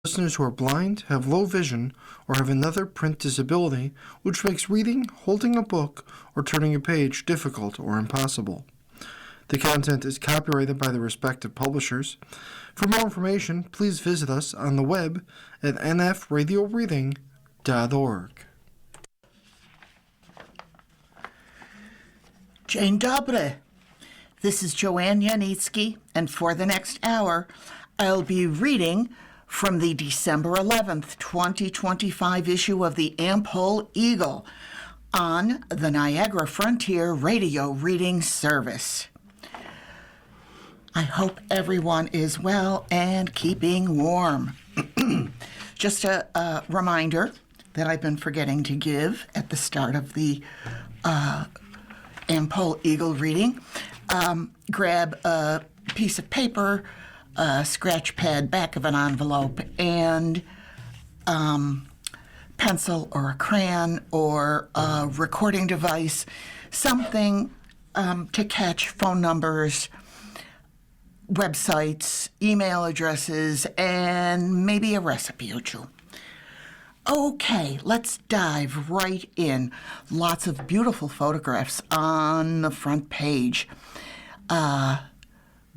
Listeners who are blind, have low vision, or have another print disability, which makes reading, holding a book, or turning a page difficult or impossible. The content is copyrighted by the respective publishers. For more information, please visit us on the web at nfradioreading.org. Dzień dobry. This is Joanne Janicki, and for the next hour, I'll be reading from the December 11th, 2025 issue of the Am-Pol Eagle on the Niagara Frontier Radio Reading Service. I hope everyone is well and keeping warm. Just a reminder that I've been forgetting to give at the start of the Am-Pol Eagle reading. Grab a piece of paper, a scratch pad, back of an envelope, and pencil or a crayon or a recording device, something to catch phone numbers, websites, email addresses, and maybe a recipe or two. Okay, let's dive right in. Lots of beautiful photographs on the front page.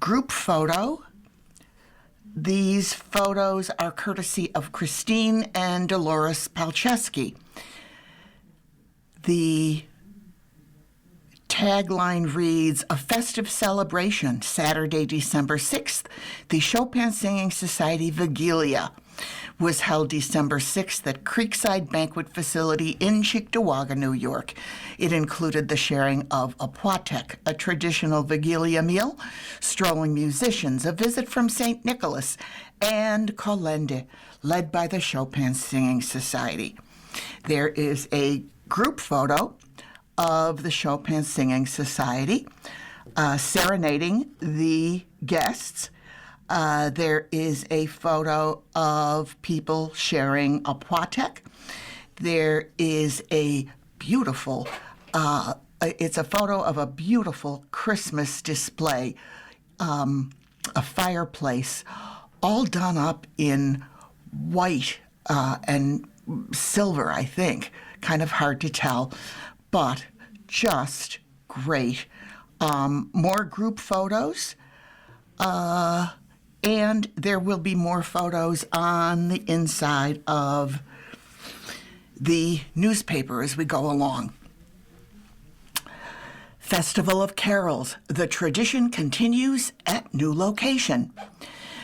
Group photo. These photos are courtesy of Christine and Dolores Palczewski. The tagline reads, "A festive celebration, Saturday, December 6th. The Chopin Singing Society Vigilia was held December 6th at Creekside Banquet Facility in Cheektowaga, New York. It included the sharing of a płatek, a traditional Vigilia meal, strolling musicians, a visit from St. Nicholas, and kolędy, led by the Chopin Singing Society." There is a group photo of the Chopin Singing Society serenading the guests. There is a photo of people sharing a płatek. There is a beautiful, it's a photo of a beautiful Christmas display, a fireplace, all done up in white and silver, I think. Kind of hard to tell, but just great. More group photos. And there will be more photos on the inside of the newspaper as we go along. Festival of Carols. The tradition continues at new location.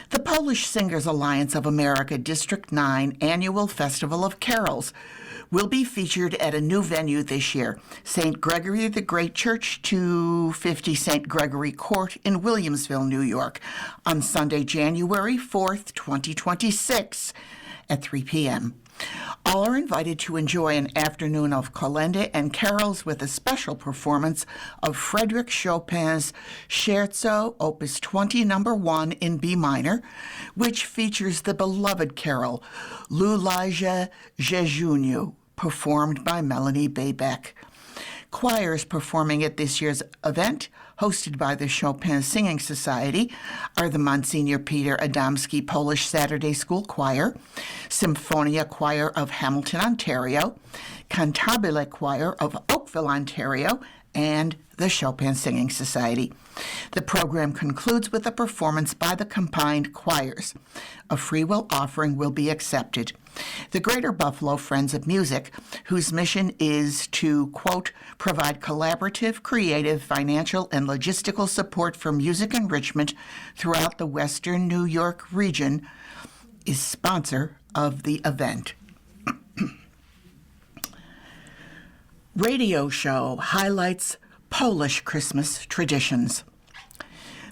The Polish Singers Alliance of America District 9 Annual Festival of Carols will be featured at a new venue this year, St. Gregory the Great Church, 250 St. Gregory Court in Williamsville, New York, on Sunday, January 4th, 2026 at 3 p.m. All are invited to enjoy an afternoon of kolędy and carols with a special performance of Frédéric Chopin's Scherzo, Opus 20, No. 1 in B minor, which features the beloved carol Lulája Jejuniu, performed by Melanie Baybeck. Choirs performing at this year's event, hosted by the Chopin Singing Society, are the Monsignor Peter Adamski Polish Saturday School Choir, Symphonia Choir of Hamilton, Ontario, Cantabile Choir of Oakville, Ontario, and the Chopin Singing Society. The program concludes with a performance by the combined choirs. A freewill offering will be accepted. The Greater Buffalo Friends of Music, whose mission is to, quote, provide collaborative, creative, financial, and logistical support for music enrichment throughout the Western New York region, is sponsor of the event. Radio show highlights Polish Christmas traditions.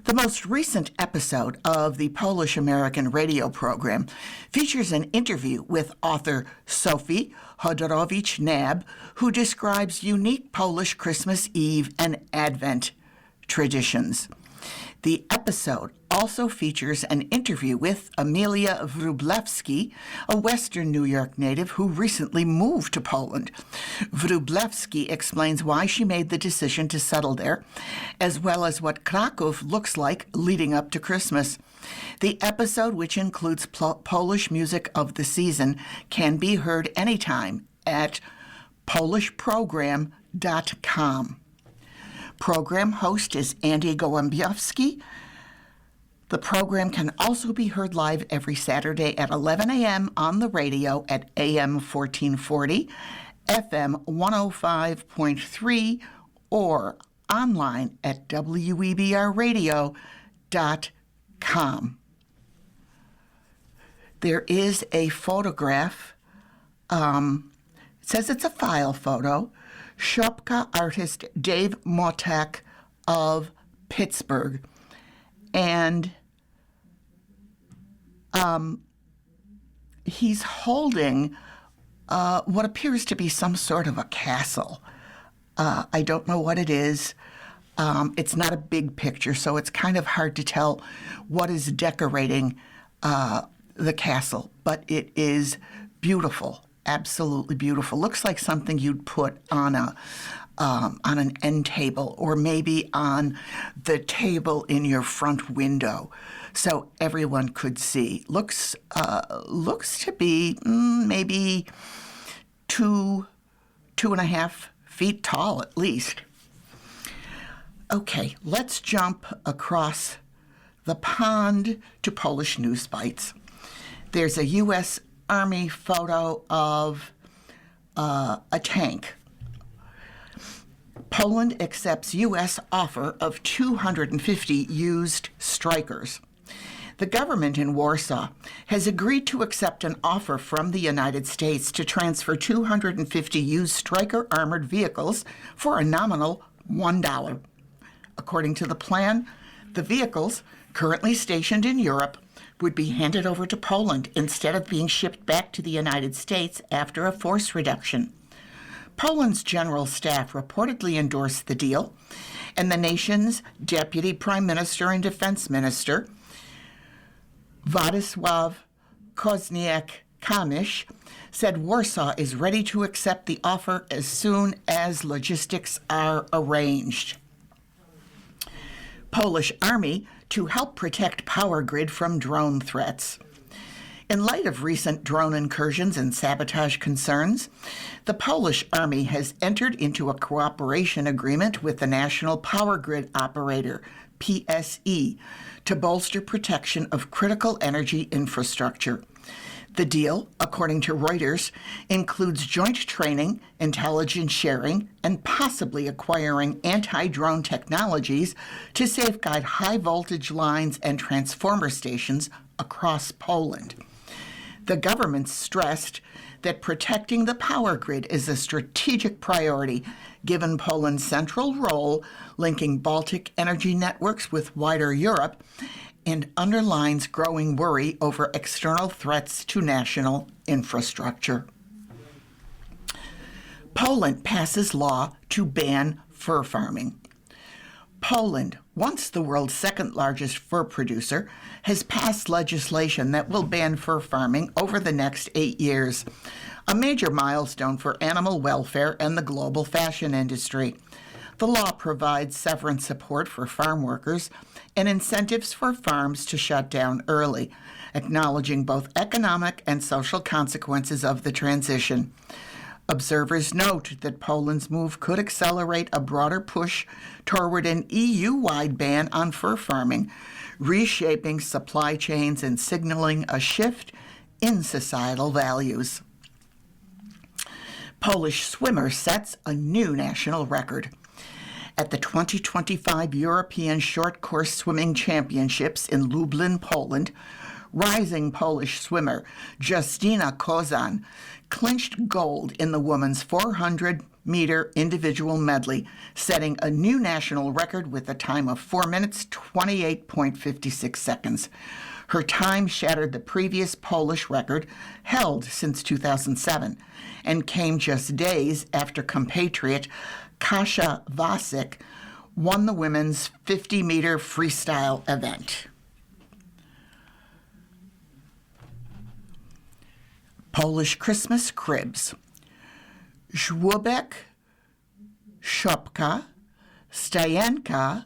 The most recent episode of the Polish American radio program features an interview with author Sophie Hodorowicz-Nab, who describes unique Polish Christmas Eve and Advent traditions. The episode also features an interview with Amelia Wróblewski, a Western New York native who recently moved to Poland. Wróblewski explains why she made the decision to settle there, as well as what Kraków looks like leading up to Christmas. The episode, which includes Polish music of the season, can be heard anytime at polishprogram.com. Program host is Andy Gołębiowski. The program can also be heard live every Saturday at 11 a.m. on the radio at AM 1440, FM 105.3, or online at webrradio.com. There is a photograph. It says it's a file photo. Shopka artist Dave Motek of Pittsburgh. And he's holding what appears to be some sort of a castle. I don't know what it is. It's not a big picture, so it's kind of hard to tell what is decorating the castle, but it is beautiful, absolutely beautiful. Looks like something you'd put on an end table, or maybe on the table in your front window, so everyone could see. Looks to be maybe 2.5 feet tall at least. Okay, let's jump across the pond to Polish news bites. There's a U.S. Army photo of a tank. Poland accepts U.S. offer of 250 used Strykers. The government in Warsaw has agreed to accept an offer from the United States to transfer 250 used Stryker armored vehicles for a nominal $1. According to the plan, the vehicles, currently stationed in Europe, would be handed over to Poland instead of being shipped back to the United States after a force reduction. Poland's general staff reportedly endorsed the deal, and the nation's deputy prime minister and defense minister, Władysław Koźniak-Kamysz, said Warsaw is ready to accept the offer as soon as logistics are arranged. Polish Army to help protect power grid from drone threats. In light of recent drone incursions and sabotage concerns, the Polish Army has entered into a cooperation agreement with the National Power Grid Operator, PSE, to bolster protection of critical energy infrastructure. The deal, according to Reuters, includes joint training, intelligence sharing, and possibly acquiring anti-drone technologies to safeguard high-voltage lines and transformer stations across Poland. The government stressed that protecting the power grid is a strategic priority, given Poland's central role linking Baltic energy networks with wider Europe, and underlines growing worry over external threats to national infrastructure. Poland passes law to ban fur farming. Poland, once the world's second largest fur producer, has passed legislation that will ban fur farming over the next 8 years, a major milestone for animal welfare and the global fashion industry. The law provides severance support for farm workers and incentives for farms to shut down early, acknowledging both economic and social consequences of the transition. Observers note that Poland's move could accelerate a broader push toward an EU-wide ban on fur farming, reshaping supply chains and signaling a shift in societal values. Polish swimmer sets a new national record. At the 2025 European Short Course Swimming Championships in Lublin, Poland, rising Polish swimmer Justyna Kozan clinched gold in the women's 400-meter individual medley, setting a new national record with a time of 4 minutes, 28.56 seconds. Her time shattered the previous Polish record, held since 2007, and came just days after compatriot Kasia Wasik won the women's 50-meter freestyle event. Polish Christmas cribs. Żłobek, szopka, stajenka,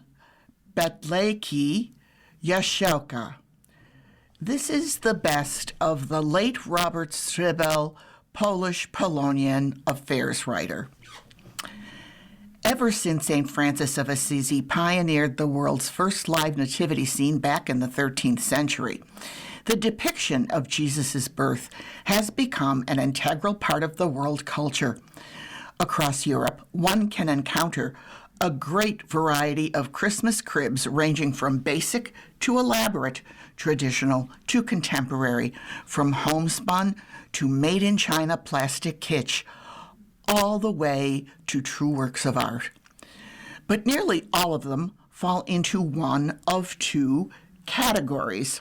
betlejki, jasełka. This is the best of the late Robert Stribel, Polish-Polonian affairs writer. Ever since St. Francis of Assisi pioneered the world's first live nativity scene back in the 13th century, the depiction of Jesus' birth has become an integral part of the world culture. Across Europe, one can encounter a great variety of Christmas cribs ranging from basic to elaborate, traditional to contemporary, from homespun to made-in-China plastic kitsch, all the way to true works of art. But nearly all of them fall into one of two categories.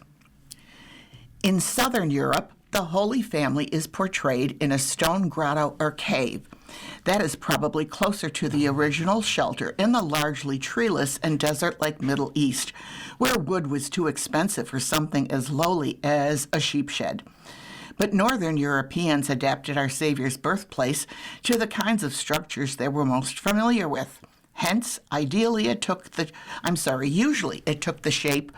In southern Europe, the Holy Family is portrayed in a stone grotto or cave. That is probably closer to the original shelter in the largely treeless and desert-like Middle East, where wood was too expensive for something as lowly as a sheep shed. But northern Europeans adapted our Savior's birthplace to the kinds of structures they were most familiar with. Hence, usually it took the shape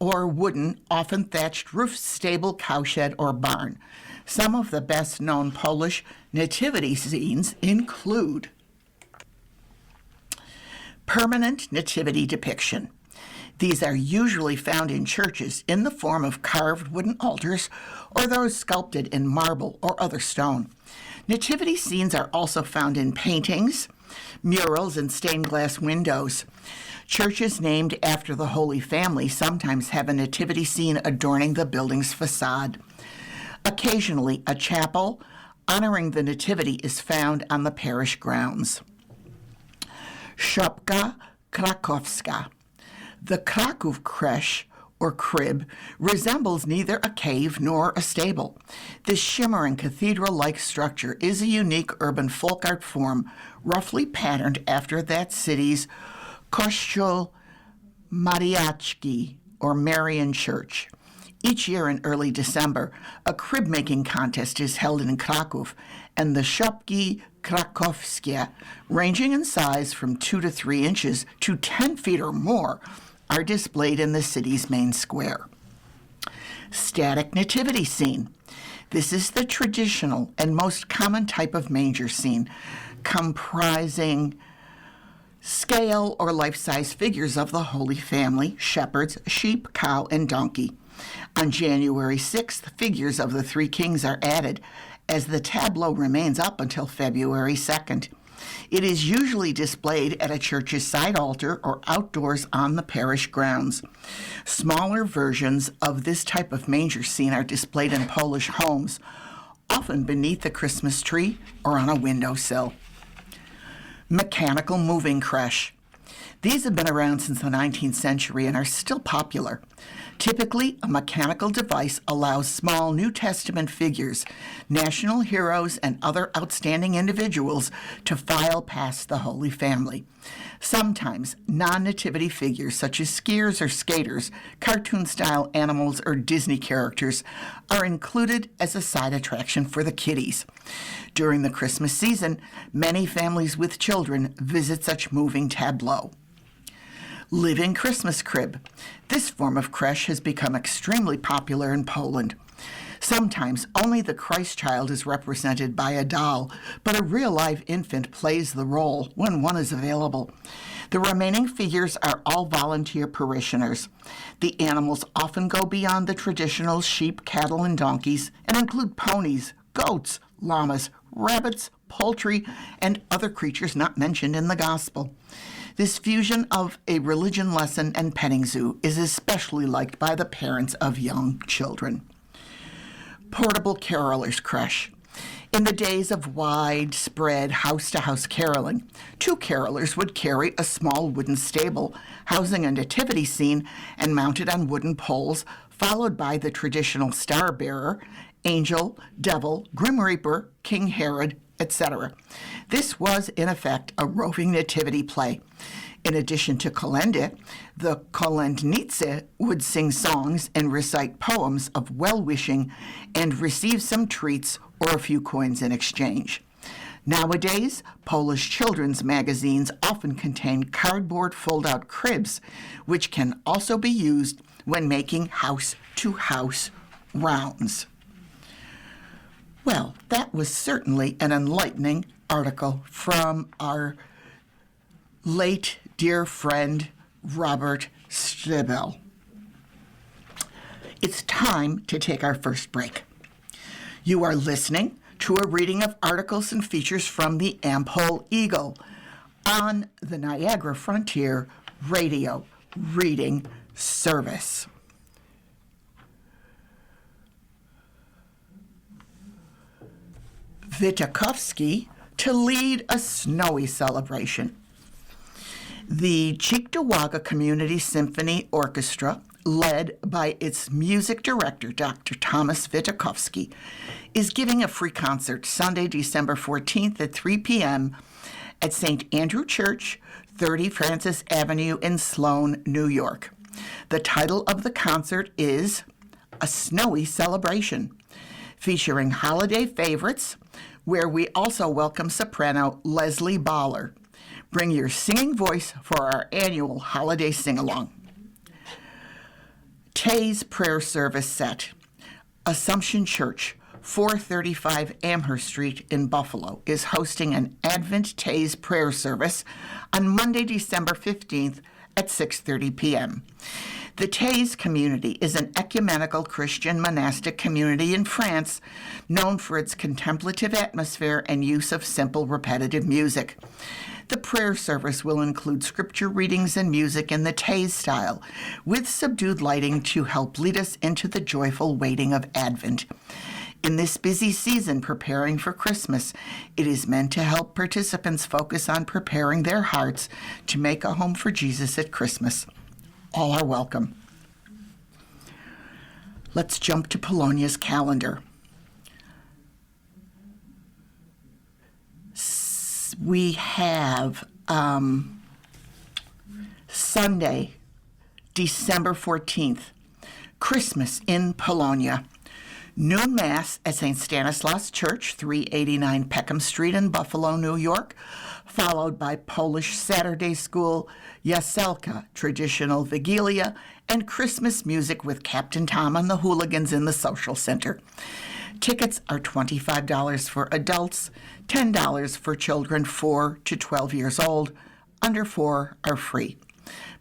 or wooden, often thatched roof, stable, cowshed, or barn. Some of the best-known Polish nativity scenes include permanent nativity depiction. These are usually found in churches in the form of carved wooden altars or those sculpted in marble or other stone. Nativity scenes are also found in paintings, murals, and stained glass windows. Churches named after the Holy Family sometimes have a nativity scene adorning the building's facade. Occasionally, a chapel honoring the Nativity is found on the parish grounds. Szopka Krakowska. The Kraków creche, or crib, resembles neither a cave nor a stable. This shimmering cathedral-like structure is a unique urban folk art form, roughly patterned after that city's Kościół Mariacki, or Marian Church. Each year in early December, a crib-making contest is held in Kraków, and the Szopki Krakowskie, ranging in size from 2 to 3 inches to 10 feet or more, are displayed in the city's main square. Static nativity scene. This is the traditional and most common type of manger scene, comprising scale or life-size figures of the Holy Family, shepherds, sheep, cow, and donkey. On January 6th, figures of the three kings are added, as the tableau remains up until February 2nd. It is usually displayed at a church's side altar or outdoors on the parish grounds. Smaller versions of this type of manger scene are displayed in Polish homes, often beneath the Christmas tree or on a windowsill. Mechanical moving creche. These have been around since the 19th century and are still popular. Typically, a mechanical device allows small New Testament figures, national heroes, and other outstanding individuals to file past the Holy Family. Sometimes, non-nativity figures such as skiers or skaters, cartoon-style animals, or Disney characters are included as a side attraction for the kiddies. During the Christmas season, many families with children visit such moving tableaux. Living Christmas crib. This form of creche has become extremely popular in Poland. Sometimes only the Christ child is represented by a doll, but a real live infant plays the role when one is available. The remaining figures are all volunteer parishioners. The animals often go beyond the traditional sheep, cattle, and donkeys and include ponies, goats, llamas, rabbits, poultry, and other creatures not mentioned in the Gospel. This fusion of a religion lesson and petting zoo is especially liked by the parents of young children. Portable carolers creche. In the days of widespread house-to-house caroling, 2 carolers would carry a small wooden stable housing a nativity scene and mounted on wooden poles, followed by the traditional star-bearer, angel, devil, grim reaper, King Herod, etc. This was, in effect, a roving nativity play. In addition to kolędy, the kolędnicy would sing songs and recite poems of well-wishing and receive some treats or a few coins in exchange. Nowadays, Polish children's magazines often contain cardboard fold-out cribs, which can also be used when making house-to-house rounds. Well, that was certainly an enlightening article from our late dear friend, Robert Stibel. It's time to take our first break. You are listening to a reading of articles and features from the Am-Pol Eagle on the Niagara Frontier Radio Reading Service. Wittkowski to lead a snowy celebration. The Cheektowaga Community Symphony Orchestra, led by its music director, Dr. Thomas Wittkowski, is giving a free concert Sunday, December 14th at 3 p.m. at St. Andrew Church, 30 Francis Avenue in Sloan, New York. The title of the concert is A Snowy Celebration, featuring holiday favorites, where we also welcome soprano Leslie Baller. Bring your singing voice for our annual holiday sing-along. Tay's Prayer Service Set. Assumption Church, 435 Amherst Street in Buffalo, is hosting an Advent Tay's Prayer Service on Monday, December 15th at 6:30 p.m. The Tay's community is an ecumenical Christian monastic community in France known for its contemplative atmosphere and use of simple, repetitive music. The prayer service will include scripture readings and music in the Tay's style, with subdued lighting to help lead us into the joyful waiting of Advent. In this busy season preparing for Christmas, it is meant to help participants focus on preparing their hearts to make a home for Jesus at Christmas. All are welcome. Let's jump to Polonia's calendar. We have Sunday, December 14th, Christmas in Polonia. Noon Mass at St. Stanislaus Church, 389 Peckham Street in Buffalo, New York, followed by Polish Saturday School, Jaselka, traditional Vigilia, and Christmas music with Captain Tom and the Hooligans in the Social Center. Tickets are $25 for adults, $10 for children 4 to 12 years old. Under 4 are free.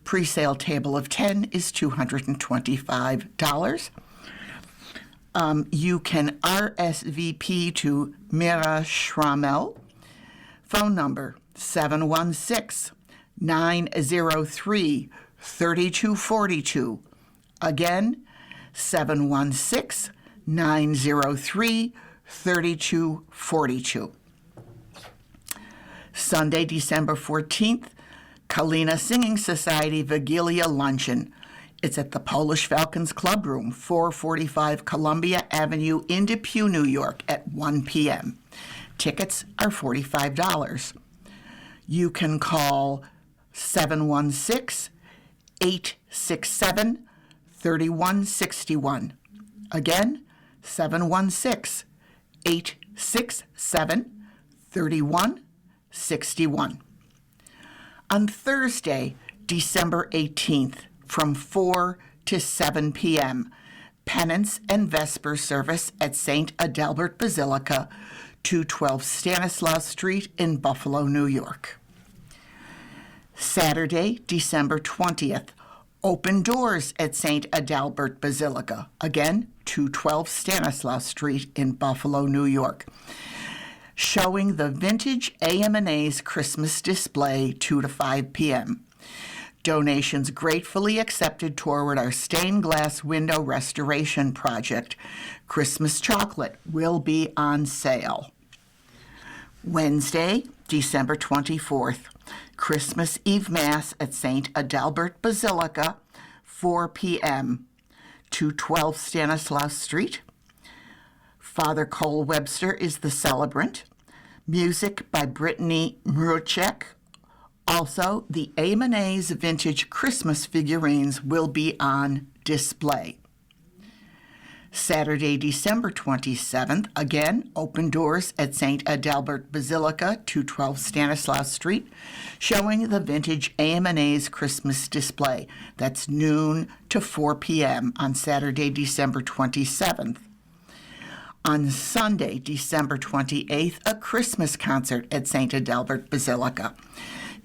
Pre-sale table of 10 is $225. You can RSVP to Mira Schrammel. Phone number 716-903-3242. Again, 716-903-3242. Sunday, December 14th, Kalina Singing Society Vigilia Luncheon. It's at the Polish Falcons Club Room, 445 Columbia Avenue in Depew, New York at 1 p.m. Tickets are $45. You can call 716-867-3161. Again, 716-867-3161. On Thursday, December 18th, from 4 to 7 p.m., Penance and Vesper service at St. Adalbert Basilica, 212 Stanislaus Street in Buffalo, New York. Saturday, December 20th, open doors at St. Adalbert Basilica, again, 212 Stanislaus Street in Buffalo, New York, showing the vintage AM&A's Christmas display 2 to 5 p.m. Donations gratefully accepted toward our stained glass window restoration project. Christmas chocolate will be on sale. Wednesday, December 24th, Christmas Eve Mass at St. Adalbert Basilica, 4 p.m., 212 Stanislaus Street. Father Cole Webster is the celebrant. Music by Brittany Mruchek. Also, the AM&A's vintage Christmas figurines will be on display. Saturday, December 27th, again, open doors at St. Adalbert Basilica, 212 Stanislaus Street, showing the vintage AMNA's Christmas display. That's noon to 4 p.m. on Saturday, December 27th. On Sunday, December 28th, a Christmas concert at St. Adalbert Basilica,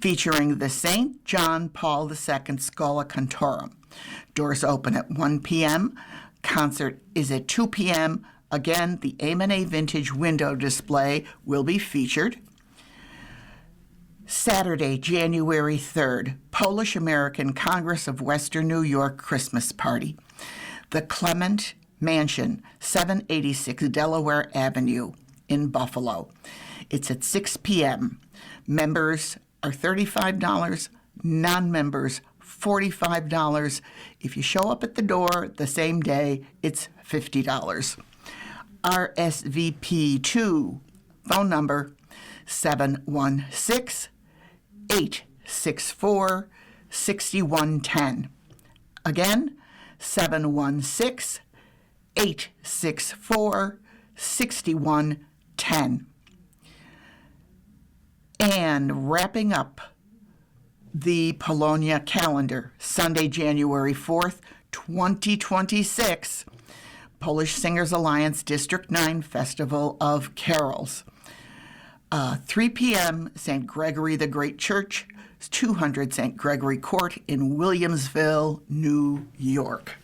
featuring the St. John Paul II Schola Cantorum. Doors open at 1 p.m., concert is at 2 p.m. Again, the AMNA Vintage Window Display will be featured. Saturday, January 3rd, Polish American Congress of Western New York Christmas Party. The Clement Mansion, 786 Delaware Avenue in Buffalo. It's at 6 p.m. Members are $35, non-members $45. If you show up at the door the same day, it's $50. RSVP2 phone number 716-864-6110. Again, 716-864-6110. And wrapping up the Polonia calendar, Sunday, January 4th, 2026, Polish Singers Alliance District 9 Festival of Carols. 3 p.m., St. Gregory the Great Church, 200 St. Gregory Court in Williamsville, New York.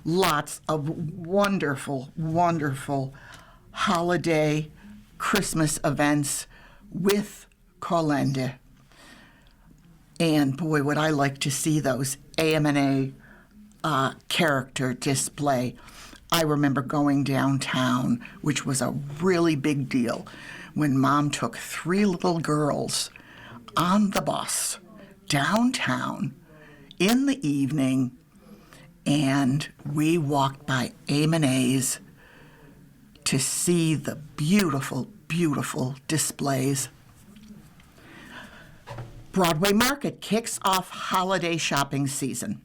Lots of wonderful, wonderful holiday Christmas events with Kolende. And boy, would I like to see those AMNA character display. I remember going downtown, which was a really big deal, when Mom took 3 little girls on the bus downtown in the evening, and we walked by AMNA's to see the beautiful, beautiful displays. Broadway Market kicks off holiday shopping season.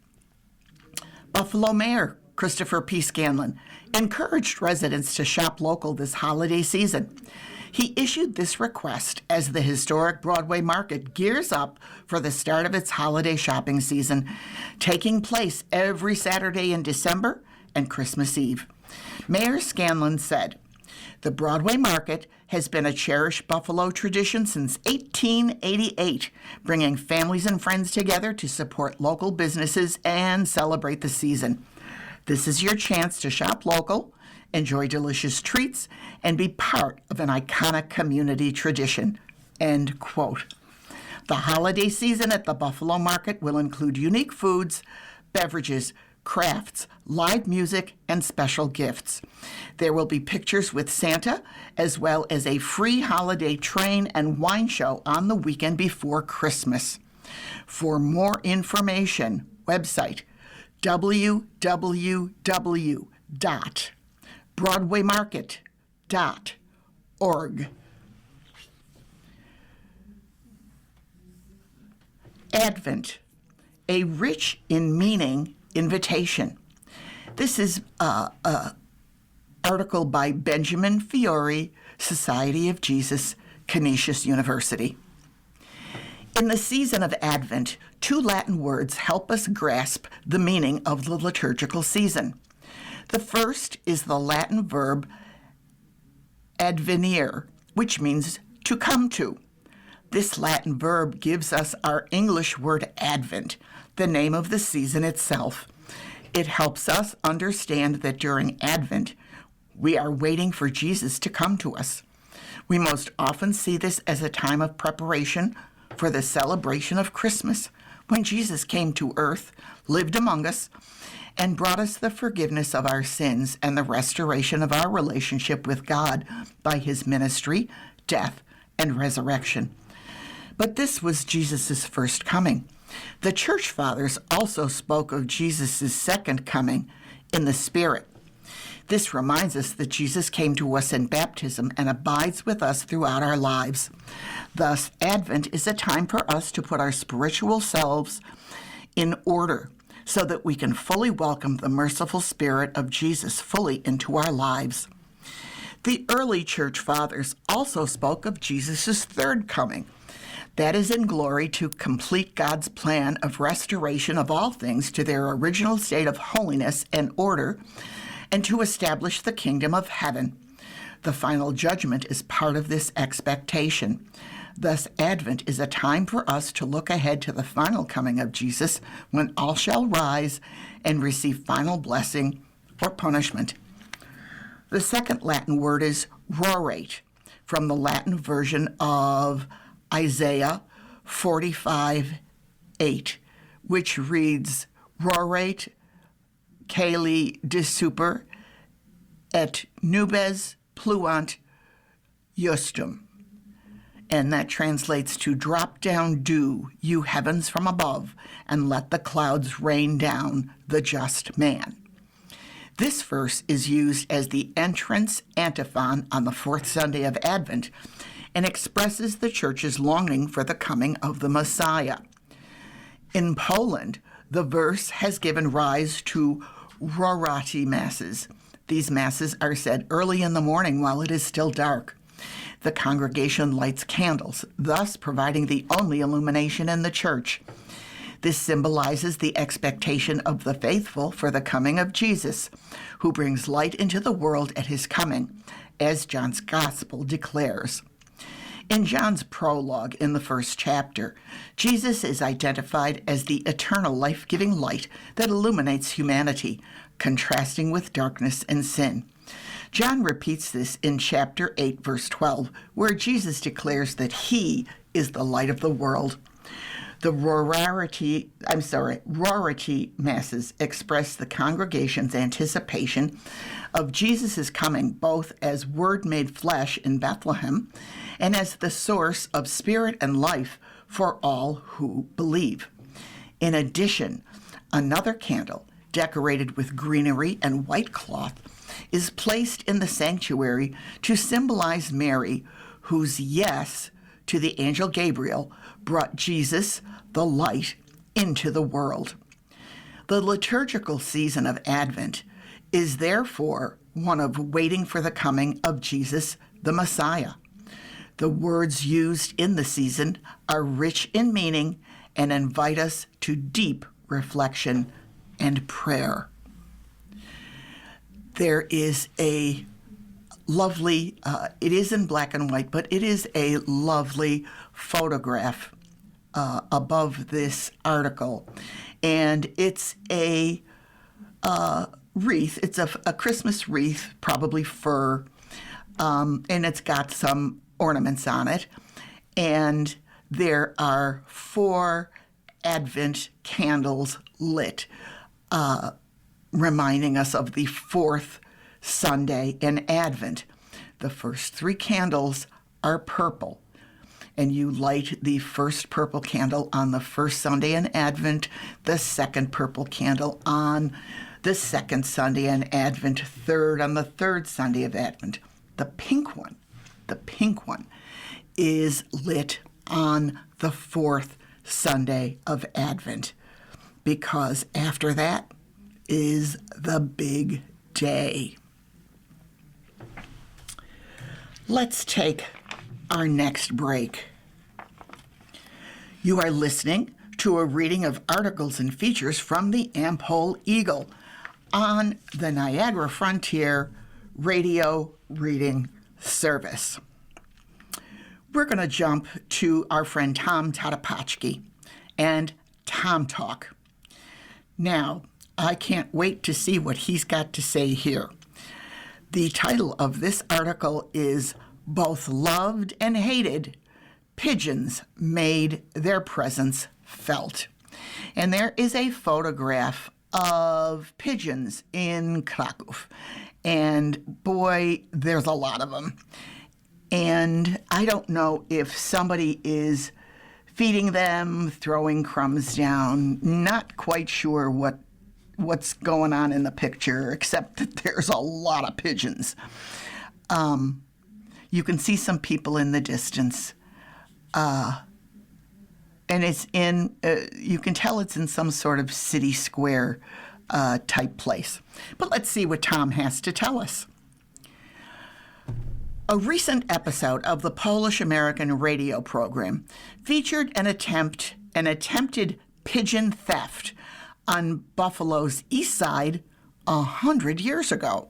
Buffalo Mayor Christopher P. Scanlon encouraged residents to shop local this holiday season. He issued this request as the historic Broadway Market gears up for the start of its holiday shopping season, taking place every Saturday in December and Christmas Eve. Mayor Scanlon said, "The Broadway Market has been a cherished Buffalo tradition since 1888, bringing families and friends together to support local businesses and celebrate the season. This is your chance to shop local, enjoy delicious treats, and be part of an iconic community tradition." End quote. The holiday season at the Buffalo Market will include unique foods, beverages, crafts, live music, and special gifts. There will be pictures with Santa, as well as a free holiday train and wine show on the weekend before Christmas. For more information, website www.broadwaymarket.org. Advent, a rich in meaning invitation. This is an article by Benjamin Fiore, Society of Jesus, Canisius University. In the season of Advent, 2 Latin words help us grasp the meaning of the liturgical season. The first is the Latin verb advenire, which means to come to. This Latin verb gives us our English word Advent, the name of the season itself. It helps us understand that during Advent, we are waiting for Jesus to come to us. We most often see this as a time of preparation for the celebration of Christmas, when Jesus came to earth, lived among us, and brought us the forgiveness of our sins and the restoration of our relationship with God by his ministry, death, and resurrection. But this was Jesus' first coming. The Church Fathers also spoke of Jesus' second coming in the Spirit. This reminds us that Jesus came to us in baptism and abides with us throughout our lives. Thus, Advent is a time for us to put our spiritual selves in order so that we can fully welcome the merciful Spirit of Jesus fully into our lives. The early church fathers also spoke of Jesus' third coming. That is in glory to complete God's plan of restoration of all things to their original state of holiness and order, and to establish the kingdom of heaven. The final judgment is part of this expectation. Thus, Advent is a time for us to look ahead to the final coming of Jesus, when all shall rise and receive final blessing or punishment. The second Latin word is rorate, from the Latin version of Isaiah 45:8, which reads, Rorate caeli de super et nubes pluant justum. And that translates to drop down dew, you heavens from above, and let the clouds rain down the just man. This verse is used as the entrance antiphon on the fourth Sunday of Advent and expresses the church's longing for the coming of the Messiah. In Poland, the verse has given rise to rorati masses. These masses are said early in the morning while it is still dark. The congregation lights candles, thus providing the only illumination in the church. This symbolizes the expectation of the faithful for the coming of Jesus, who brings light into the world at his coming, as John's Gospel declares. In John's prologue in the first chapter, Jesus is identified as the eternal life-giving light that illuminates humanity, contrasting with darkness and sin. John repeats this in chapter 8, verse 12, where Jesus declares that he is the light of the world. The rorati masses express the congregation's anticipation of Jesus' coming, both as Word made flesh in Bethlehem and as the source of spirit and life for all who believe. In addition, another candle, decorated with greenery and white cloth, is placed in the sanctuary to symbolize Mary, whose yes to the angel Gabriel brought Jesus, the light, into the world. The liturgical season of Advent is therefore one of waiting for the coming of Jesus, the Messiah. The words used in the season are rich in meaning and invite us to deep reflection and prayer. There is a lovely, it is in black and white, but it is a lovely photograph above this article. And it's a wreath. It's a Christmas wreath, probably fir, and it's got some ornaments on it. And there are 4 Advent candles lit, reminding us of the 4th Sunday in Advent. The first 3 candles are purple, and you light the first purple candle on the first Sunday in Advent, the second purple candle on the second Sunday in Advent, third on the third Sunday of Advent. The pink one is lit on the 4th Sunday of Advent, because after that is the big day. Let's take our next break. You are listening to a reading of articles and features from the Am-Pol Eagle on the Niagara Frontier Radio Reading Service. We're going to jump to our friend Tom Tadapachki and Tom Talk. Now, I can't wait to see what he's got to say here. The title of this article is Both Loved and Hated, Pigeons Made Their Presence Felt. And there is a photograph of pigeons in Krakow. And boy, there's a lot of them. And I don't know if somebody is feeding them, throwing crumbs down. Not quite sure what's going on in the picture, except that there's a lot of pigeons. You can see some people in the distance. And it's in, you can tell it's in some sort of city square type place. But let's see what Tom has to tell us. A recent episode of the Polish-American radio program featured an attempted pigeon theft on Buffalo's east side 100 years ago.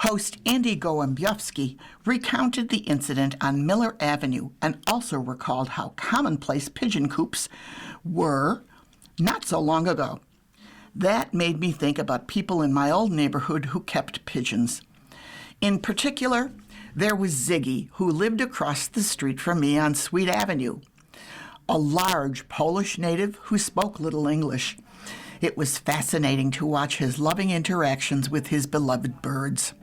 Host Andy Gołębiowski recounted the incident on Miller Avenue and also recalled how commonplace pigeon coops were not so long ago. That made me think about people in my old neighborhood who kept pigeons. In particular, there was Ziggy, who lived across the street from me on Sweet Avenue, a large Polish native who spoke little English. It was fascinating to watch his loving interactions with his beloved birds.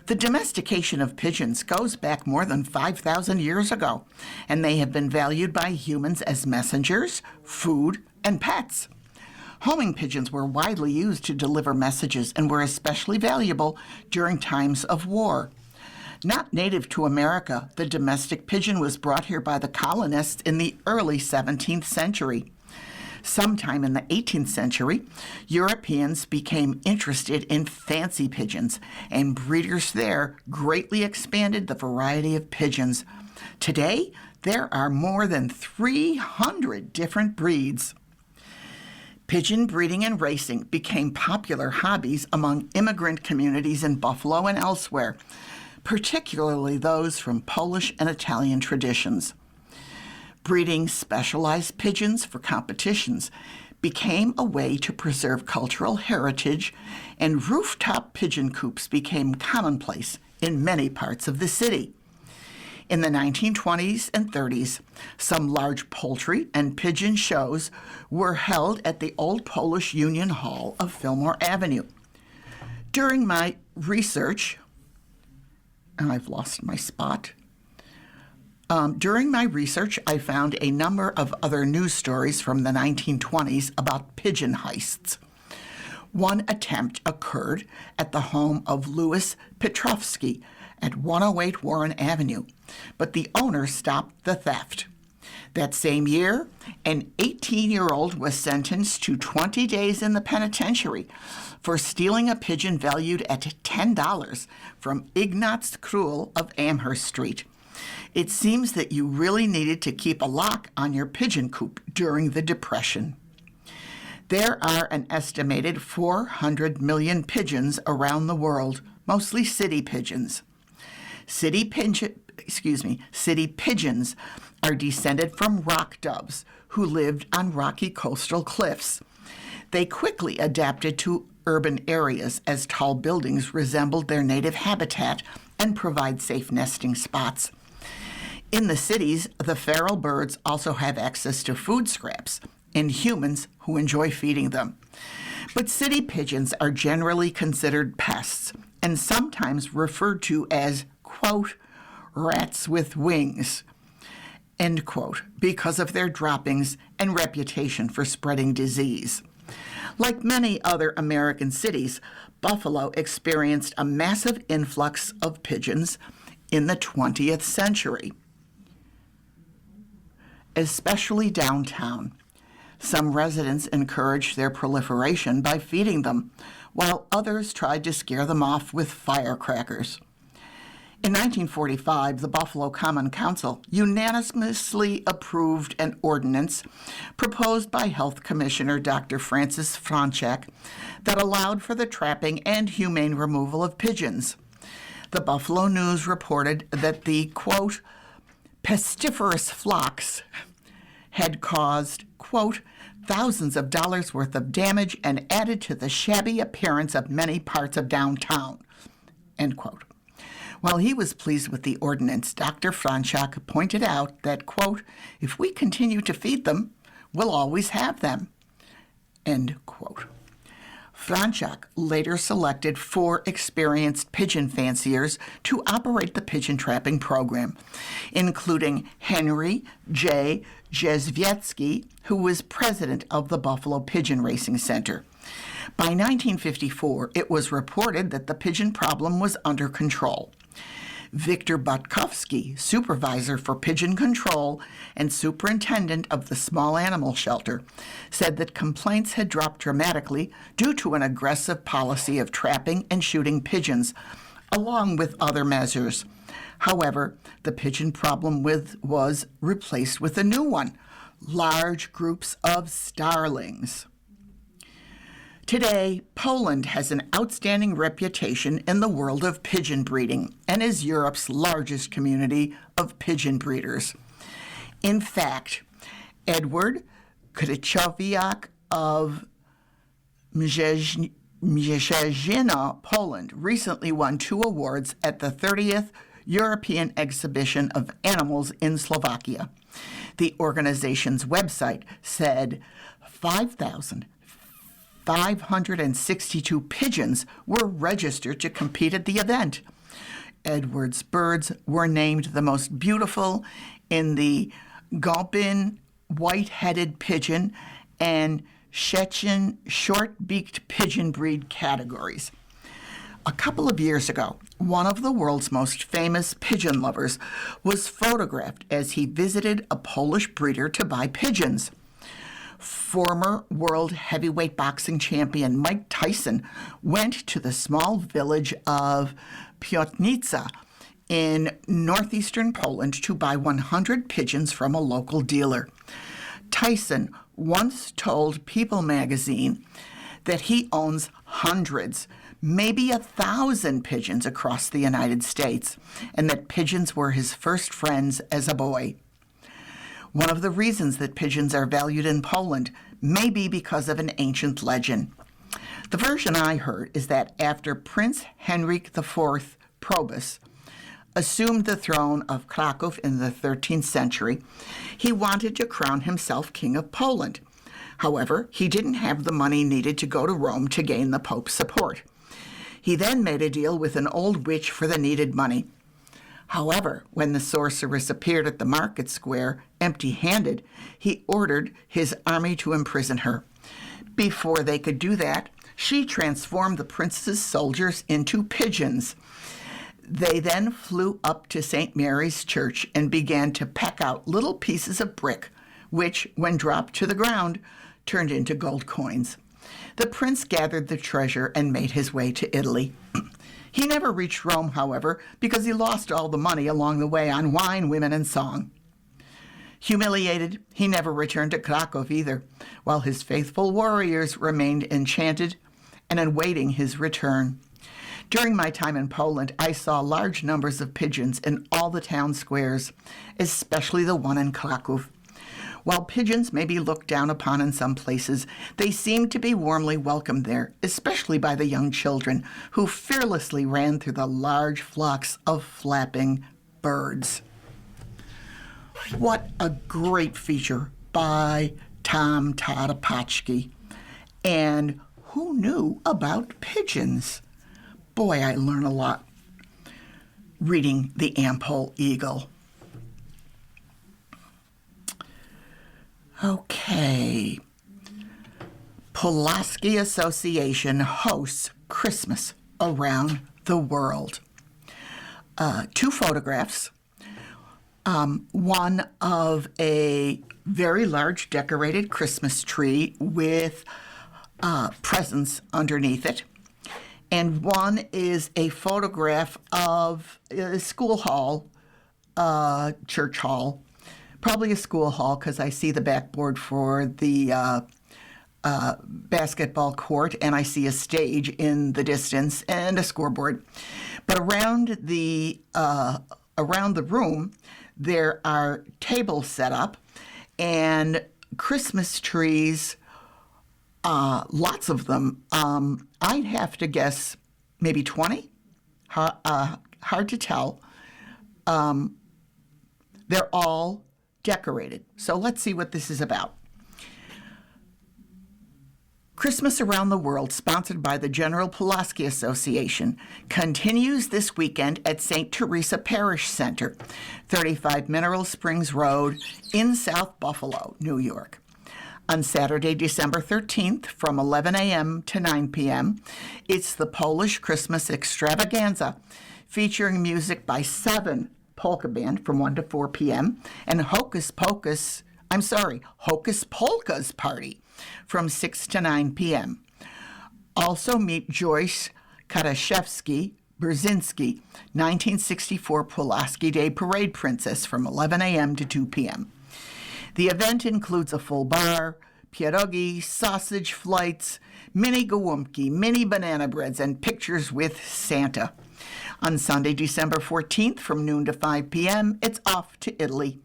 The domestication of pigeons goes back more than 5,000 years ago, and they have been valued by humans as messengers, food, and pets. Homing pigeons were widely used to deliver messages and were especially valuable during times of war. Not native to America, the domestic pigeon was brought here by the colonists in the early 17th century. Sometime in the 18th century, Europeans became interested in fancy pigeons, and breeders there greatly expanded the variety of pigeons. Today, there are more than 300 different breeds. Pigeon breeding and racing became popular hobbies among immigrant communities in Buffalo and elsewhere, particularly those from Polish and Italian traditions. Breeding specialized pigeons for competitions became a way to preserve cultural heritage, and rooftop pigeon coops became commonplace in many parts of the city. In the 1920s and 30s, some large poultry and pigeon shows were held at the Old Polish Union Hall of Fillmore Avenue. During my research, I've lost my spot. During my research, I found a number of other news stories from the 1920s about pigeon heists. One attempt occurred at the home of Louis Petrovsky at 108 Warren Avenue, but the owner stopped the theft. That same year, an 18-year-old was sentenced to 20 days in the penitentiary for stealing a pigeon valued at $10 from Ignaz Krull of Amherst Street. It seems that you really needed to keep a lock on your pigeon coop during the Depression. There are an estimated 400 million pigeons around the world, mostly city pigeons. City pigeons are descended from rock doves who lived on rocky coastal cliffs. They quickly adapted to urban areas as tall buildings resembled their native habitat and provide safe nesting spots. In the cities, the feral birds also have access to food scraps and humans who enjoy feeding them. But city pigeons are generally considered pests and sometimes referred to as, quote, rats with wings, end quote, because of their droppings and reputation for spreading disease. Like many other American cities, Buffalo experienced a massive influx of pigeons in the 20th century, especially downtown. Some residents encouraged their proliferation by feeding them, while others tried to scare them off with firecrackers. In 1945, the Buffalo Common Council unanimously approved an ordinance proposed by Health Commissioner Dr. Francis Franczak that allowed for the trapping and humane removal of pigeons. The Buffalo News reported that the, quote, pestiferous flocks had caused, quote, thousands of dollars worth of damage and added to the shabby appearance of many parts of downtown, end quote. While he was pleased with the ordinance, Dr. Franczak pointed out that, quote, if we continue to feed them, we'll always have them, end quote. Franczak later selected 4 experienced pigeon fanciers to operate the pigeon trapping program, including Henry J. Jezwiecki, who was president of the Buffalo Pigeon Racing Center. By 1954, it was reported that the pigeon problem was under control. Victor Butkowski, supervisor for pigeon control and superintendent of the small animal shelter, said that complaints had dropped dramatically due to an aggressive policy of trapping and shooting pigeons, along with other measures. However, the pigeon problem was replaced with a new one: large groups of starlings. Today, Poland has an outstanding reputation in the world of pigeon breeding and is Europe's largest community of pigeon breeders. In fact, Edward Krychowiak of Mierzejna, Poland, recently won 2 awards at the 30th European Exhibition of Animals in Slovakia. The organization's website said 5,562 pigeons were registered to compete at the event. Edward's birds were named the most beautiful in the Gałpin white-headed pigeon and Szczecin short-beaked pigeon breed categories. A couple of years ago, one of the world's most famous pigeon lovers was photographed as he visited a Polish breeder to buy pigeons. Former world heavyweight boxing champion Mike Tyson went to the small village of Piotnica in northeastern Poland to buy 100 pigeons from a local dealer. Tyson once told People magazine that he owns hundreds, maybe 1,000 pigeons across the United States, and that pigeons were his first friends as a boy. One of the reasons that pigeons are valued in Poland may be because of an ancient legend. The version I heard is that after Prince Henryk IV Probus assumed the throne of Kraków in the 13th century, he wanted to crown himself King of Poland. However, he didn't have the money needed to go to Rome to gain the Pope's support. He then made a deal with an old witch for the needed money. However, when the sorceress appeared at the market square empty-handed, he ordered his army to imprison her. Before they could do that, she transformed the prince's soldiers into pigeons. They then flew up to St. Mary's Church and began to peck out little pieces of brick, which, when dropped to the ground, turned into gold coins. The prince gathered the treasure and made his way to Italy. He never reached Rome, however, because he lost all the money along the way on wine, women, and song. Humiliated, he never returned to Kraków either, while his faithful warriors remained enchanted and awaiting his return. During my time in Poland, I saw large numbers of pigeons in all the town squares, especially the one in Kraków. While pigeons may be looked down upon in some places, they seem to be warmly welcomed there, especially by the young children who fearlessly ran through the large flocks of flapping birds. What a great feature by Tom Tarapaczki. And who knew about pigeons? Boy, I learn a lot reading the Am-Pol Eagle. Okay. Pulaski Association hosts Christmas around the world. 2 photographs. One of a very large decorated Christmas tree with presents underneath it. And one is a photograph of a school hall, church hall, probably a school hall because I see the backboard for the basketball court, and I see a stage in the distance and a scoreboard. But around the room, there are tables set up and Christmas trees, lots of them. I'd have to guess maybe 20. Hard to tell. They're all decorated. So let's see what this is about. Christmas Around the World, sponsored by the General Pulaski Association, continues this weekend at St. Teresa Parish Center, 35 Mineral Springs Road in South Buffalo, New York. On Saturday, December 13th, from 11 a.m. to 9 p.m., it's the Polish Christmas Extravaganza, featuring music by 7 polka band from 1 to 4 p.m. and Hocus Polka's Party from 6 to 9 p.m. Also meet Joyce Karaszewski-Brzezinski, 1964 Pulaski Day Parade Princess from 11 a.m. to 2 p.m. The event includes a full bar, pierogi, sausage flights, mini gołąbki, mini banana breads, and pictures with Santa. On Sunday, December 14th from noon to 5 p.m., it's off to Italy.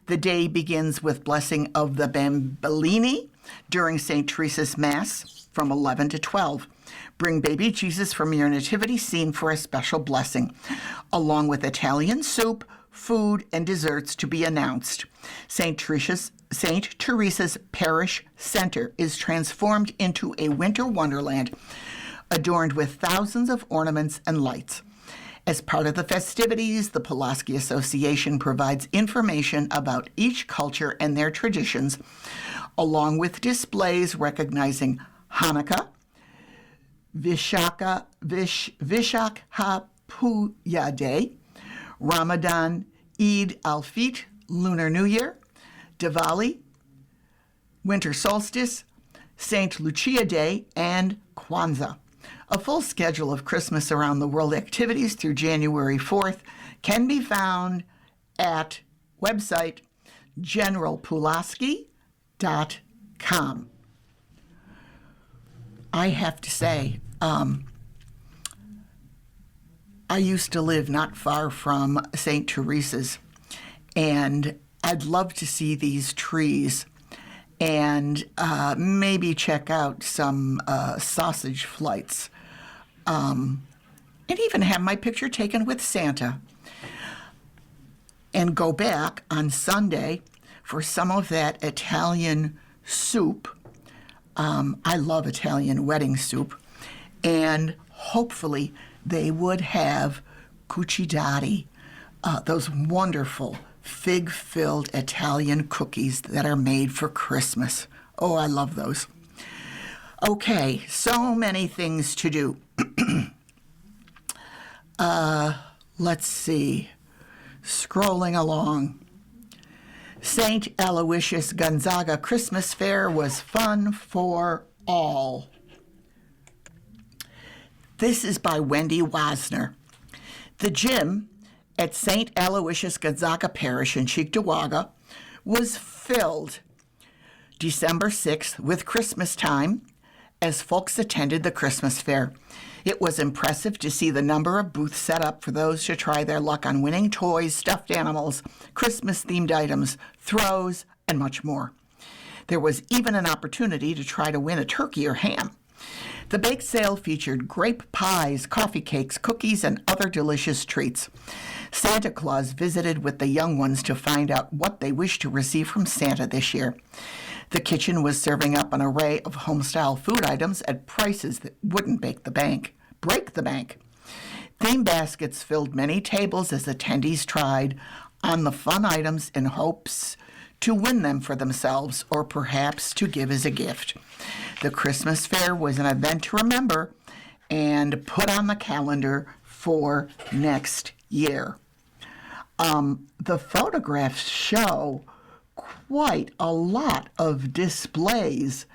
The day begins with blessing of the Bambini during St. Teresa's Mass from 11 to 12. Bring baby Jesus from your nativity scene for a special blessing, along with Italian soup, food, and desserts to be announced. St. Teresa's Parish Center is transformed into a winter wonderland, adorned with thousands of ornaments and lights. As part of the festivities, the Pulaski Association provides information about each culture and their traditions, along with displays recognizing Hanukkah, Vishakha Puja Day, Ramadan, Eid al-Fitr, Lunar New Year, Diwali, Winter Solstice, St. Lucia Day, and Kwanzaa. A full schedule of Christmas around the world activities through January 4th can be found at website generalpulaski.com. I have to say, I used to live not far from St. Teresa's, and I'd love to see these trees and maybe check out some sausage flights, and even have my picture taken with Santa. And go back on Sunday for some of that Italian soup. I love Italian wedding soup. And hopefully they would have cuccidati, those wonderful fig-filled Italian cookies that are made for Christmas. Oh, I love those. Okay, so many things to do. Let's see. Scrolling along. St. Aloysius Gonzaga Christmas Fair was fun for all. This is by Wendy Wasner. The gym at St. Aloysius Gonzaga Parish in Cheektowaga was filled December 6th with Christmas time as folks attended the Christmas fair. It was impressive to see the number of booths set up for those to try their luck on winning toys, stuffed animals, Christmas-themed items, throws, and much more. There was even an opportunity to try to win a turkey or ham. The bake sale featured grape pies, coffee cakes, cookies, and other delicious treats. Santa Claus visited with the young ones to find out what they wished to receive from Santa this year. The kitchen was serving up an array of home-style food items at prices that wouldn't break the bank. Theme baskets filled many tables as attendees tried on the fun items in hopes to win them for themselves or perhaps to give as a gift. The Christmas fair was an event to remember and put on the calendar for next year. The photographs show quite a lot of displays.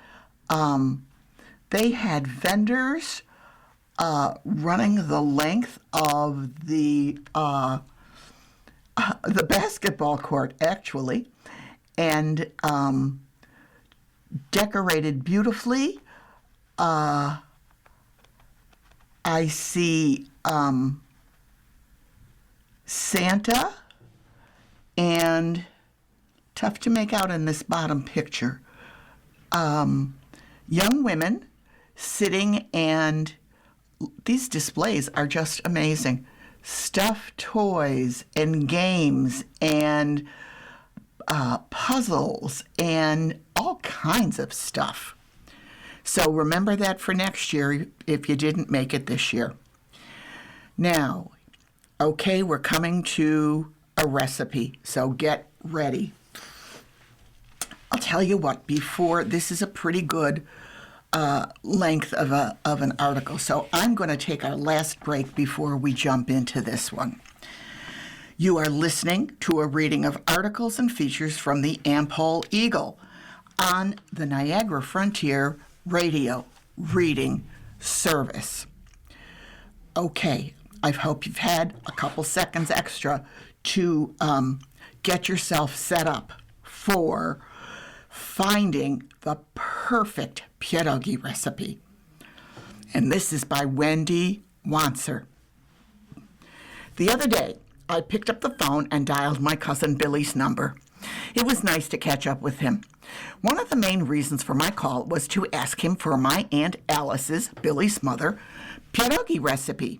They had vendors running the length of the basketball court, actually, and decorated beautifully. I see Santa, and tough to make out in this bottom picture, young women sitting, and these displays are just amazing. Stuffed toys and games and puzzles and all kinds of stuff. So remember that for next year if you didn't make it this year. Now, okay, we're coming to a recipe, so get ready. I'll tell you what, before, this is a pretty good length of an article. So I'm going to take our last break before we jump into this one. You are listening to a reading of articles and features from the Am-Pol Eagle on the Niagara Frontier Radio Reading Service. Okay, I hope you've had a couple seconds extra to get yourself set up for finding the perfect pierogi recipe. And this is by Wendy Wanser. The other day, I picked up the phone and dialed my cousin Billy's number. It was nice to catch up with him. One of the main reasons for my call was to ask him for my Aunt Alice's, Billy's mother, pierogi recipe.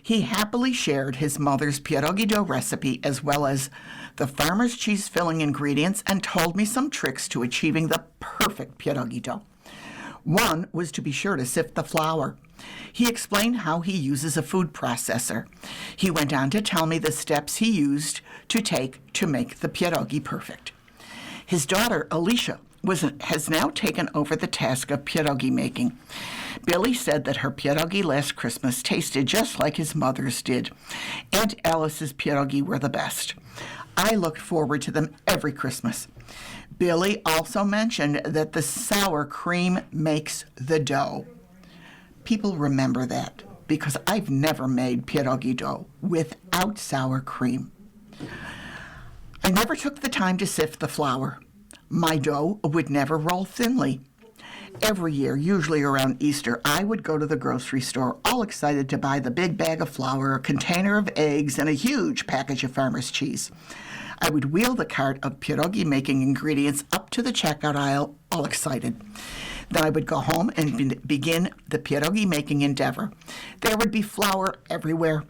He happily shared his mother's pierogi dough recipe as well as the farmer's cheese filling ingredients and told me some tricks to achieving the perfect pierogi dough. One was to be sure to sift the flour. He explained how he uses a food processor. He went on to tell me the steps he used to take to make the pierogi perfect. His daughter, Alicia, has now taken over the task of pierogi making. Billy said that her pierogi last Christmas tasted just like his mother's did. Aunt Alice's pierogi were the best. I looked forward to them every Christmas. Billy also mentioned that the sour cream makes the dough. People remember that because I've never made pierogi dough without sour cream. I never took the time to sift the flour. My dough would never roll thinly. Every year, usually around Easter, I would go to the grocery store all excited to buy the big bag of flour, a container of eggs, and a huge package of farmer's cheese. I would wheel the cart of pierogi making ingredients up to the checkout aisle, all excited. Then I would go home and begin the pierogi making endeavor. There would be flour everywhere.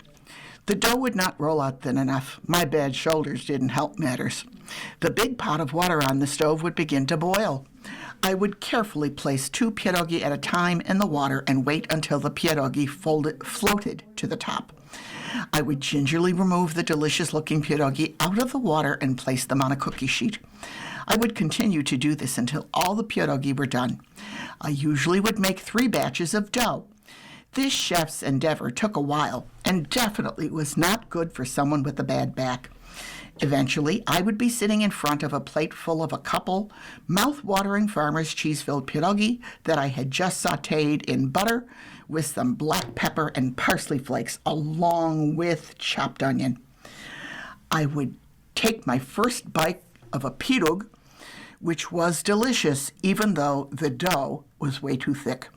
The dough would not roll out thin enough. My bad shoulders didn't help matters. The big pot of water on the stove would begin to boil. I would carefully place 2 pierogi at a time in the water and wait until the pierogi floated to the top. I would gingerly remove the delicious-looking pierogi out of the water and place them on a cookie sheet. I would continue to do this until all the pierogi were done. I usually would make 3 batches of dough. This chef's endeavor took a while and definitely was not good for someone with a bad back. Eventually, I would be sitting in front of a plate full of a couple mouth-watering farmer's cheese-filled pierogi that I had just sautéed in butter with some black pepper and parsley flakes along with chopped onion. I would take my first bite of a pirog, which was delicious even though the dough was way too thick.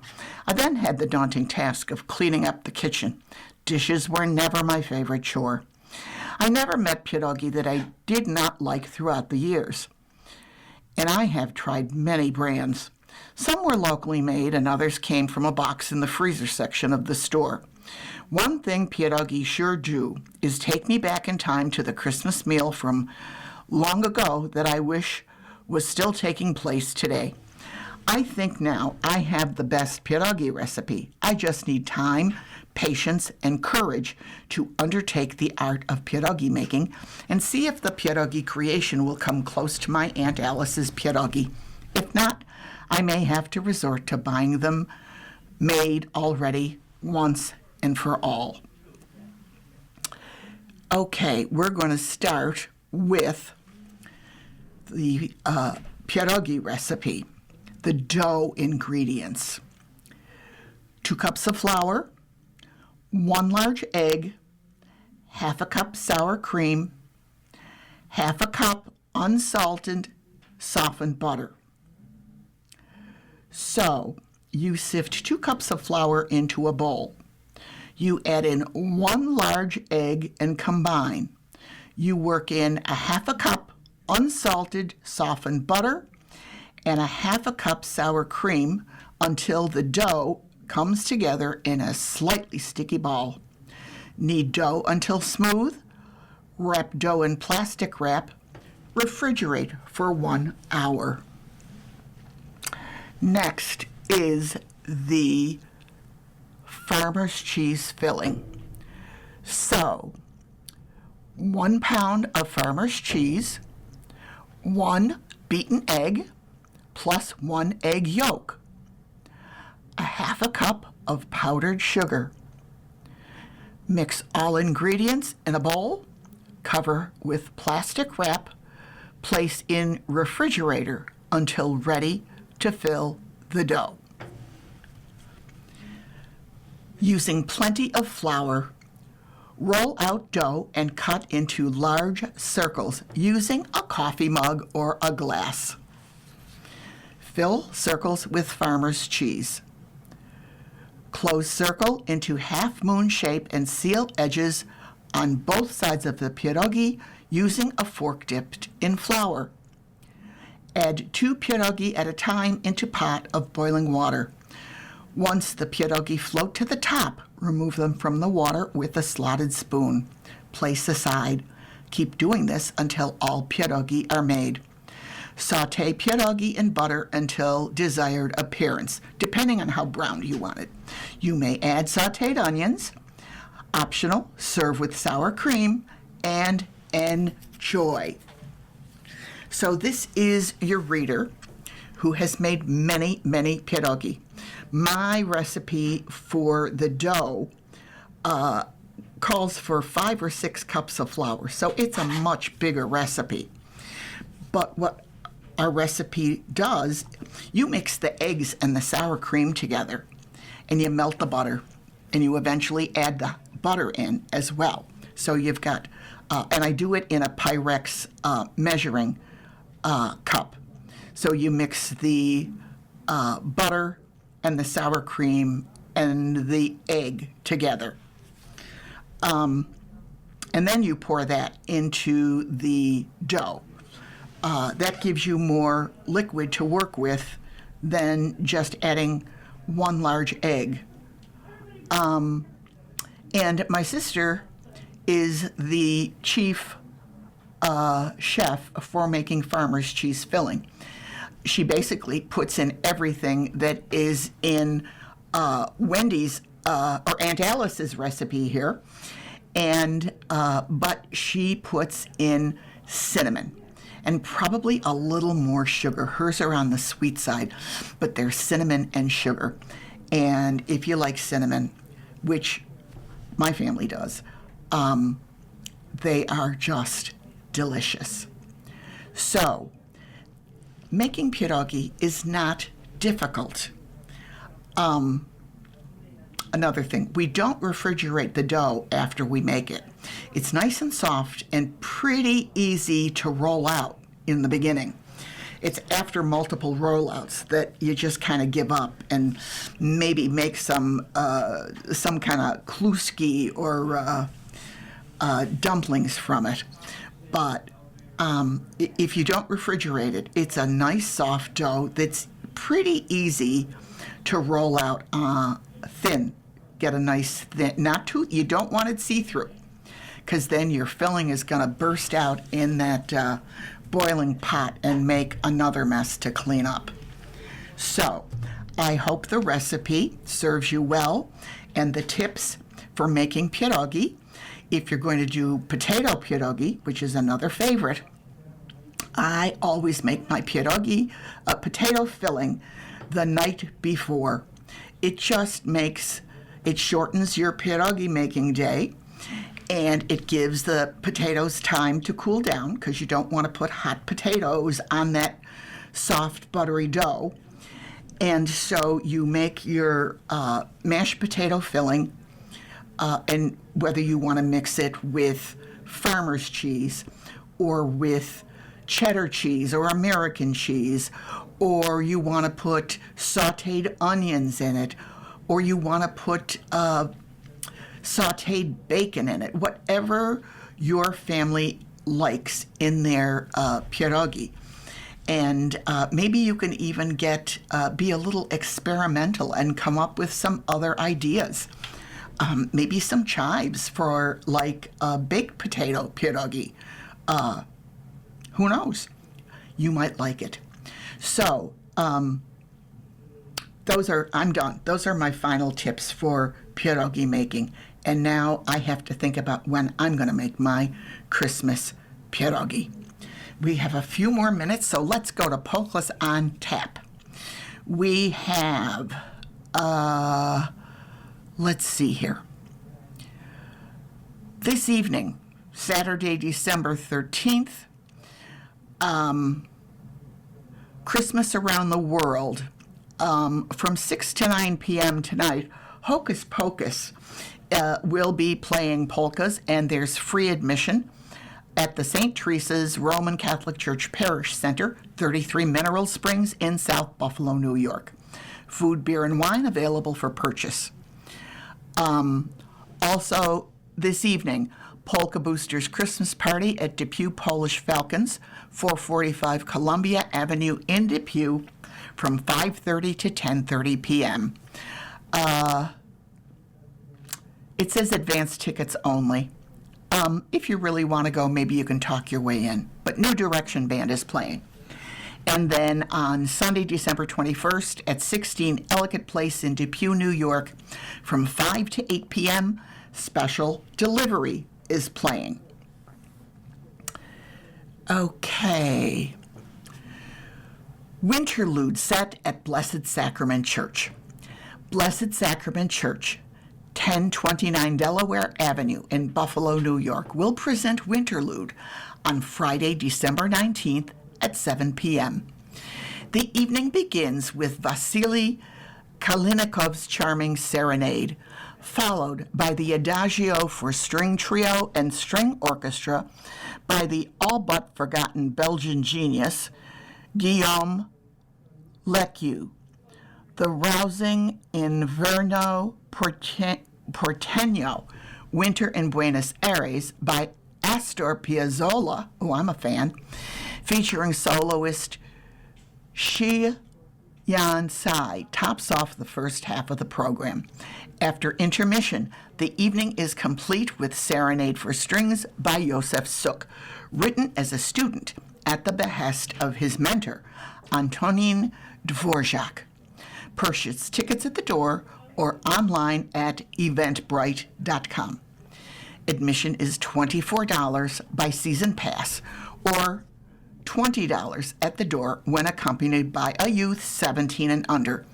I then had the daunting task of cleaning up the kitchen. Dishes were never my favorite chore. I never met pierogi that I did not like throughout the years. And I have tried many brands. Some were locally made and others came from a box in the freezer section of the store. One thing pierogi sure do is take me back in time to the Christmas meal from long ago that I wish was still taking place today. I think now I have the best pierogi recipe. I just need time, patience, and courage to undertake the art of pierogi making and see if the pierogi creation will come close to my Aunt Alice's pierogi. If not, I may have to resort to buying them made already once and for all. Okay, we're going to start with the pierogi recipe. The dough ingredients: 2 cups of flour, 1 large egg, half a cup sour cream, half a cup unsalted softened butter. So you sift 2 cups of flour into a bowl. You add in 1 large egg and combine. You work in a half a cup unsalted softened butter and a half a cup sour cream until the dough comes together in a slightly sticky ball. Knead dough until smooth. Wrap dough in plastic wrap. Refrigerate for 1 hour. Next is the farmer's cheese filling. So, 1 pound of farmer's cheese, 1 beaten egg, plus 1 egg yolk, a half a cup of powdered sugar. Mix all ingredients in a bowl, cover with plastic wrap, place in refrigerator until ready to fill the dough. Using plenty of flour, roll out dough and cut into large circles using a coffee mug or a glass. Fill circles with farmer's cheese. Close circle into half-moon shape and seal edges on both sides of the pierogi using a fork dipped in flour. Add 2 pierogi at a time into pot of boiling water. Once the pierogi float to the top, remove them from the water with a slotted spoon. Place aside. Keep doing this until all pierogi are made. Sauté pierogi in butter until desired appearance, depending on how brown you want it. You may add sautéed onions. Optional, serve with sour cream, and enjoy. So this is your reader who has made many, many pierogi. My recipe for the dough calls for 5 or 6 cups of flour, so it's a much bigger recipe. But what our recipe does, you mix the eggs and the sour cream together, and you melt the butter, and you eventually add the butter in as well. So you've got, and I do it in a Pyrex measuring cup. So you mix the butter and the sour cream and the egg together. And then you pour that into the dough. That gives you more liquid to work with than just adding 1 large egg. And my sister is the chief chef for making farmer's cheese filling. She basically puts in everything that is in Wendy's or Aunt Alice's recipe here, and but she puts in cinnamon and probably a little more sugar. Hers are on the sweet side, but there's cinnamon and sugar. And if you like cinnamon, which my family does, they are just delicious. So, making pierogi is not difficult. Another thing, we don't refrigerate the dough after we make it. It's nice and soft and pretty easy to roll out in the beginning. It's after multiple rollouts that you just kind of give up and maybe make some kind of kluski or dumplings from it. But if you don't refrigerate it, it's a nice soft dough that's pretty easy to roll out thin. Get a nice thin, not too, you don't want it see-through, because then your filling is going to burst out in that boiling pot and make another mess to clean up. So I hope the recipe serves you well and the tips for making pierogi. If you're going to do potato pierogi, which is another favorite, I always make my pierogi a potato filling the night before. It just it shortens your pierogi making day, and it gives the potatoes time to cool down because you don't want to put hot potatoes on that soft, buttery dough. And so you make your mashed potato filling, and whether you want to mix it with farmer's cheese or with cheddar cheese or American cheese, or you want to put sautéed onions in it, or you want to put sautéed bacon in it, whatever your family likes in their pierogi. And maybe you can even be a little experimental and come up with some other ideas. Maybe some chives for like a baked potato pierogi. Who knows? You might like it. So, I'm done. Those are my final tips for pierogi making. And now I have to think about when I'm going to make my Christmas pierogi. We have a few more minutes, so let's go to Polkas on Tap. We have Let's see here. This evening, Saturday, December 13th, Christmas Around the World, from 6 to 9 p.m. tonight, Hocus Pocus will be playing polkas, and there's free admission at the St. Teresa's Roman Catholic Church Parish Center, 33 Mineral Springs in South Buffalo, New York. Food, beer, and wine available for purchase. Also, this evening, Polka Boosters Christmas Party at Depew Polish Falcons, 445 Columbia Avenue in Depew, from 5:30 to 10:30 p.m. It says advance tickets only. If you really want to go, maybe you can talk your way in. But New Direction Band is playing. And then on Sunday, December 21st at 16 Ellicott Place in Depew, New York, from 5 to 8 p.m., Special Delivery is playing. Okay. Winterlude set at Blessed Sacrament Church. Blessed Sacrament Church, 1029 Delaware Avenue in Buffalo, New York, will present Winterlude on Friday, December 19th at 7 p.m. The evening begins with Vasily Kalinikov's charming serenade, followed by the Adagio for string trio and string orchestra by the all but forgotten Belgian genius Guillaume Lecu. The rousing Inverno Porteño, Winter in Buenos Aires by Astor Piazzolla, oh, I'm a fan, featuring soloist Shi Yan Sai, tops off the first half of the program. After intermission, the evening is complete with Serenade for Strings by Josef Suk, written as a student at the behest of his mentor, Antonin Dvorak. Purchase tickets at the door or online at eventbrite.com. Admission is $24 by season pass or $20 at the door when accompanied by a youth 17 and under.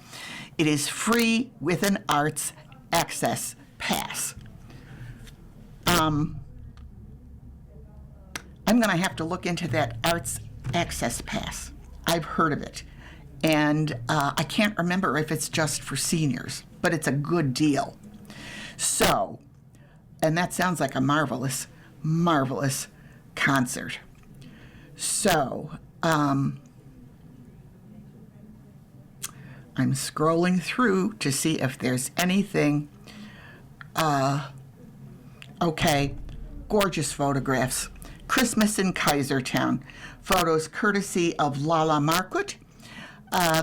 It is free with an arts access pass. I'm going to have to look into that arts access pass. I've heard of it, and I can't remember if it's just for seniors, but it's a good deal. So, and that sounds like a marvelous, marvelous concert. So, I'm scrolling through to see if there's anything. Okay, gorgeous photographs. Christmas in Kaisertown. Photos courtesy of Lala Markut.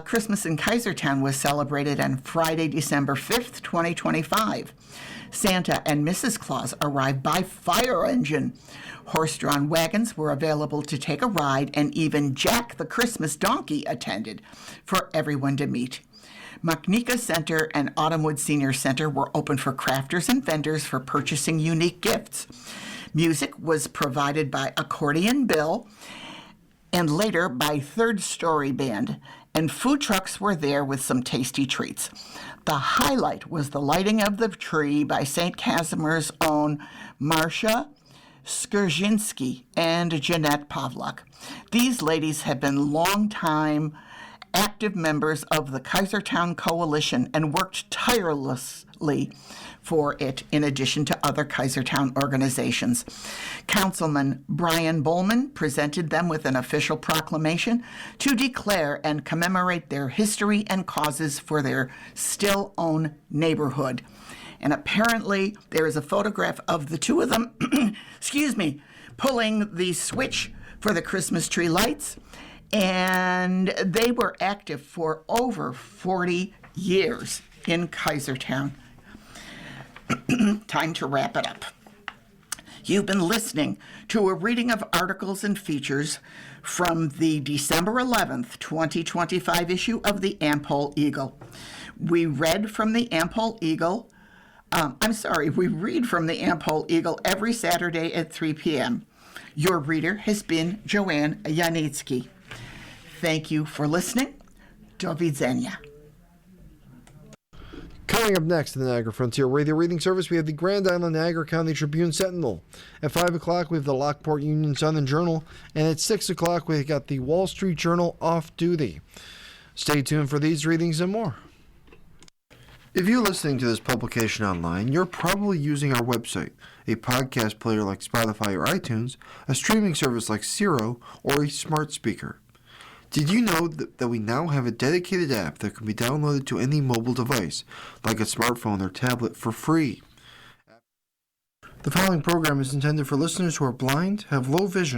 Christmas in Kaisertown was celebrated on Friday, December 5th, 2025. Santa and Mrs. Claus arrived by fire engine. Horse-drawn wagons were available to take a ride, and even Jack the Christmas donkey attended for everyone to meet. Maknika Center and Autumnwood Senior Center were open for crafters and vendors for purchasing unique gifts. Music was provided by Accordion Bill and later by Third Story Band, and food trucks were there with some tasty treats. The highlight was the lighting of the tree by St. Casimir's own Marcia Skrzynski and Jeanette Pavlak. These ladies have been longtime active members of the Kaisertown Coalition and worked tirelessly for it in addition to other Kaisertown organizations. Councilman Brian Bowman presented them with an official proclamation to declare and commemorate their history and causes for their still-owned neighborhood. And apparently there is a photograph of the two of them, pulling the switch for the Christmas tree lights. And they were active for over 40 years in Kaisertown. Time to wrap it up. You've been listening to a reading of articles and features from the December 11th, 2025 issue of the Am-Pol Eagle. We read from the Am-Pol Eagle. We read from the Am-Pol Eagle every Saturday at 3 p.m. Your reader has been Joanne Yanitsky. Thank you for listening. Do widzenia. Coming up next in the Niagara Frontier Radio Reading Service, we have the Grand Island Niagara County Tribune Sentinel. At 5 o'clock, we have the Lockport Union Southern Journal. And at 6 o'clock, we've got the Wall Street Journal Off Duty. Stay tuned for these readings and more. If you're listening to this publication online, you're probably using our website, a podcast player like Spotify or iTunes, a streaming service like Siro, or a smart speaker. Did you know that we now have a dedicated app that can be downloaded to any mobile device, like a smartphone or tablet, for free? The following program is intended for listeners who are blind, have low vision,